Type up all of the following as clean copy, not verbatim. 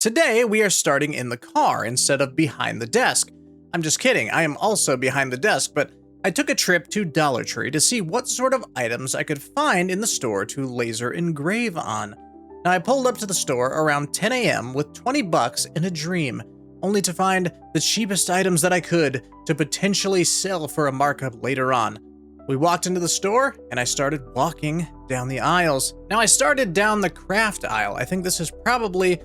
Today, we are starting in the car instead of behind the desk. I'm just kidding, I am also behind the desk, but I took a trip to Dollar Tree to see what sort of items I could find in the store to laser engrave on. Now, I pulled up to the store around 10 a.m. with 20 bucks and a dream, only to find the cheapest items that I could to potentially sell for a markup later on. We walked into the store, and I started walking down the aisles. Now, I started down the craft aisle. I think this is probably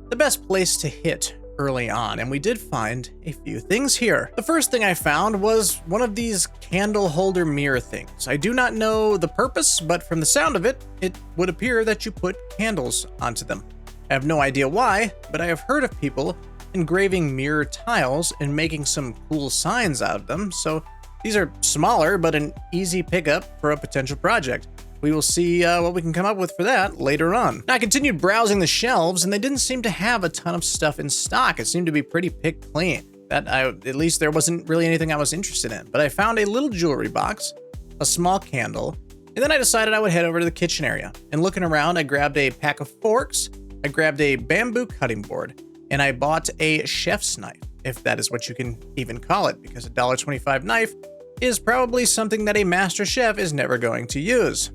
the best place to hit early on, and we did find a few things here. The first thing I found was one of these candle holder mirror things. I do not know the purpose, but from the sound of it, it would appear that you put candles onto them. I have no idea why, but I have heard of people engraving mirror tiles and making some cool signs out of them, so these are smaller but an easy pickup for a potential project. We will see what we can come up with for that later on. Now, I continued browsing the shelves, and they didn't seem to have a ton of stuff in stock. It seemed to be pretty picked clean. At least there wasn't really anything I was interested in. But I found a little jewelry box, a small candle, and then I decided I would head over to the kitchen area. And looking around, I grabbed a pack of forks, I grabbed a bamboo cutting board, and I bought a chef's knife, if that is what you can even call it, because a $1.25 knife is probably something that a master chef is never going to use.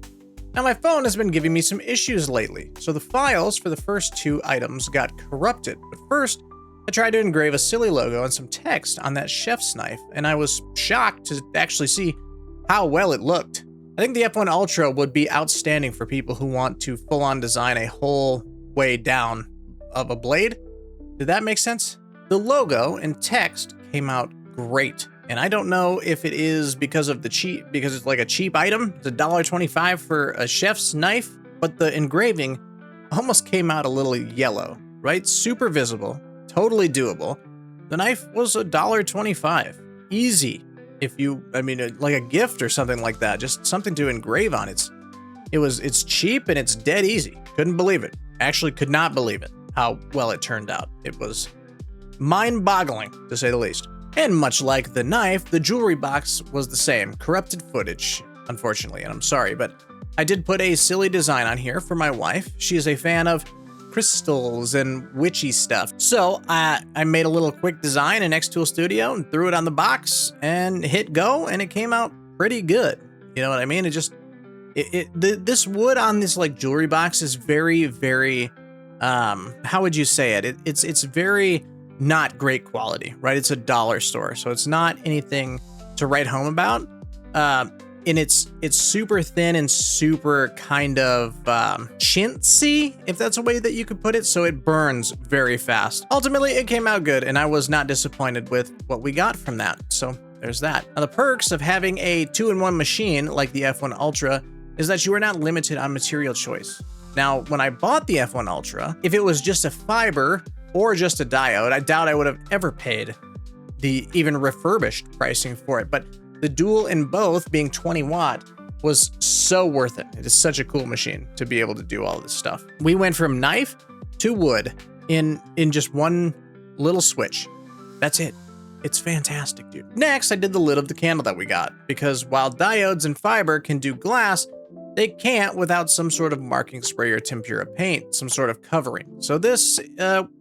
Now, my phone has been giving me some issues lately, so the files for the first two items got corrupted. But first, I tried to engrave a silly logo and some text on that chef's knife, and I was shocked to actually see how well it looked. I think the F1 Ultra would be outstanding for people who want to full-on design a whole way down of a blade. Did that make sense? The logo and text came out great. And I don't know if it is because it's like a cheap item. It's $1.25 for a chef's knife, but the engraving almost came out a little yellow, right? Super visible, totally doable. The knife was $1.25. Easy. Like a gift or something like that, just something to engrave on. It's cheap and it's dead easy. Couldn't believe it. Actually could not believe it, how well it turned out. It was mind-boggling, to say the least. And much like the knife, the jewelry box was the same. Corrupted footage, unfortunately, and I'm sorry, but I did put a silly design on here for my wife. She is a fan of crystals and witchy stuff. So I made a little quick design in Xtool Studio and threw it on the box and hit go, and it came out pretty good. You know what I mean? This wood on this like jewelry box is very, very, how would you say it? It's very not great quality, right? It's a dollar store, so it's not anything to write home about. And it's super thin and super kind of chintzy, if that's a way that you could put it, so it burns very fast. Ultimately, it came out good, and I was not disappointed with what we got from that, so there's that. Now, the perks of having a 2-in-1 machine like the F1 Ultra is that you are not limited on material choice. Now, when I bought the F1 Ultra, if it was just a fiber or just a diode, I doubt I would have ever paid the even refurbished pricing for it. But the dual in both being 20 watt was so worth it. It is such a cool machine to be able to do all this stuff. We went from knife to wood in just one little switch. That's it. It's fantastic, dude. Next, I did the lid of the candle that we got, because while diodes and fiber can do glass, they can't without some sort of marking spray or tempera paint, some sort of covering. So this,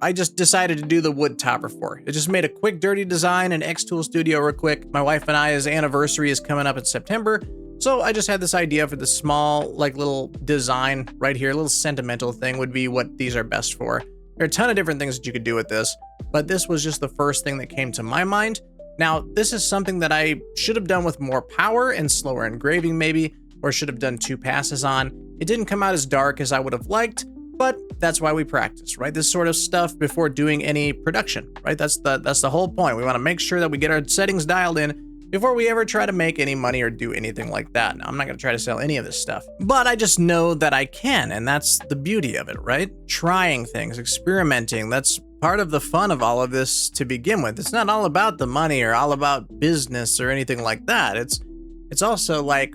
I just decided to do the wood topper for. It just made a quick, dirty design in Xtool Studio real quick. My wife and I's anniversary is coming up in September, so I just had this idea for the small, like, little design right here. A little sentimental thing would be what these are best for. There are a ton of different things that you could do with this, but this was just the first thing that came to my mind. Now, this is something that I should have done with more power and slower engraving maybe, or should have done 2 passes on. It didn't come out as dark as I would have liked, but that's why we practice, right? This sort of stuff before doing any production, right? That's the whole point. We want to make sure that we get our settings dialed in before we ever try to make any money or do anything like that. Now, I'm not going to try to sell any of this stuff, but I just know that I can, and that's the beauty of it, right? Trying things, experimenting, that's part of the fun of all of this to begin with. It's not all about the money or all about business or anything like that. It's also like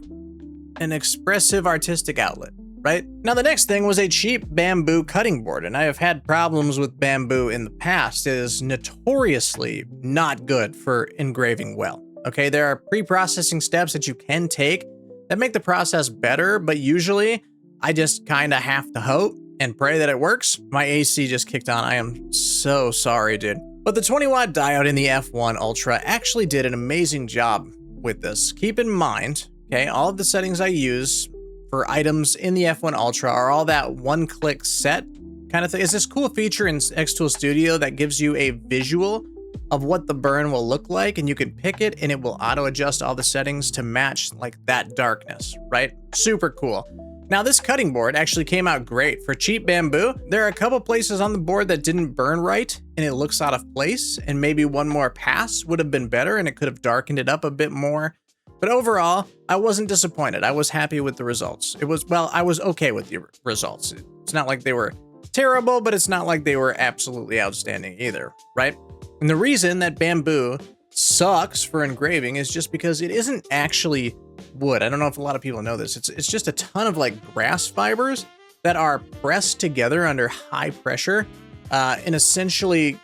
an expressive artistic outlet, right? Now, the next thing was a cheap bamboo cutting board, and I have had problems with bamboo in the past. It is notoriously not good for engraving well, okay? There are pre-processing steps that you can take that make the process better, but usually I just kind of have to hope and pray that it works. My AC just kicked on. I am so sorry, dude. But the 20-watt diode in the F1 Ultra actually did an amazing job with this. Keep in mind, okay, all of the settings I use for items in the F1 Ultra are all that one-click set kind of thing. It's this cool feature in Xtool Studio that gives you a visual of what the burn will look like, and you can pick it and it will auto adjust all the settings to match like that darkness, right? Super cool. Now this cutting board actually came out great. For cheap bamboo, there are a couple places on the board that didn't burn right and it looks out of place, and maybe one more pass would have been better and it could have darkened it up a bit more. But overall, I wasn't disappointed. I was happy with the results. I was okay with the results. It's not like they were terrible, but it's not like they were absolutely outstanding either, right? And the reason that bamboo sucks for engraving is just because it isn't actually wood. I don't know if a lot of people know this. It's just a ton of like grass fibers that are pressed together under high pressure and essentially,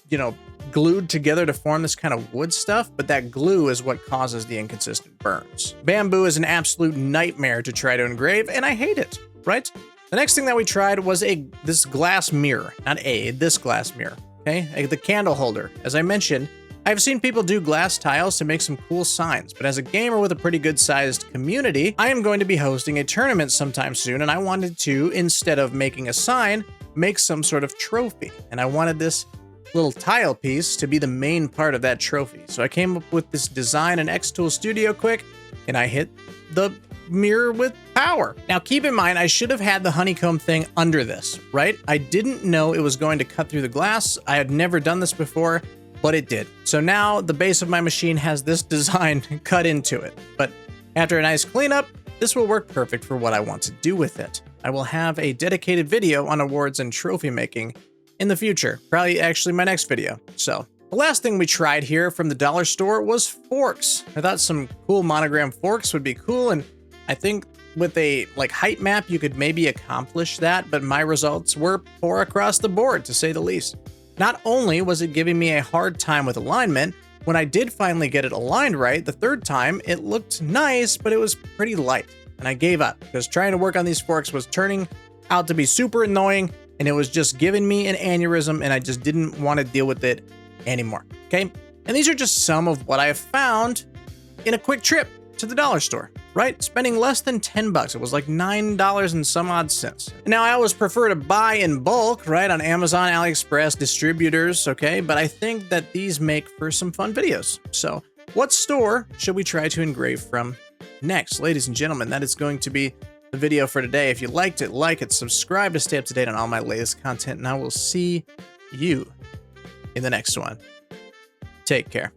you know, glued together to form this kind of wood stuff, but that glue is what causes the inconsistent burns. Bamboo is an absolute nightmare to try to engrave, and I hate it, right? The next thing that we tried was this glass mirror, this glass mirror, okay? The candle holder. As I mentioned, I've seen people do glass tiles to make some cool signs, but as a gamer with a pretty good sized community, I am going to be hosting a tournament sometime soon, and I wanted to, instead of making a sign, make some sort of trophy. And I wanted this little tile piece to be the main part of that trophy. So I came up with this design in Xtool Studio quick, and I hit the mirror with power. Now keep in mind, I should have had the honeycomb thing under this, right? I didn't know it was going to cut through the glass. I had never done this before, but it did. So now the base of my machine has this design cut into it. But after a nice cleanup, this will work perfect for what I want to do with it. I will have a dedicated video on awards and trophy making in the future, probably actually my next video. So the last thing we tried here from the dollar store was forks. I thought some cool monogram forks would be cool, and I think with a like height map you could maybe accomplish that, but my results were poor across the board, to say the least. Not only was it giving me a hard time with alignment, when I did finally get it aligned right the third time, it looked nice, but it was pretty light, and I gave up because trying to work on these forks was turning out to be super annoying, and it was just giving me an aneurysm, and I just didn't want to deal with it anymore, okay? And these are just some of what I have found in a quick trip to the dollar store, right? Spending less than 10 bucks. It was like $9 and some odd cents. Now, I always prefer to buy in bulk, right? On Amazon, AliExpress, distributors, okay? But I think that these make for some fun videos. So what store should we try to engrave from next? Ladies and gentlemen, that is going to be the video for today. If you liked it, like it, subscribe to stay up to date on all my latest content, and I will see you in the next one. Take care.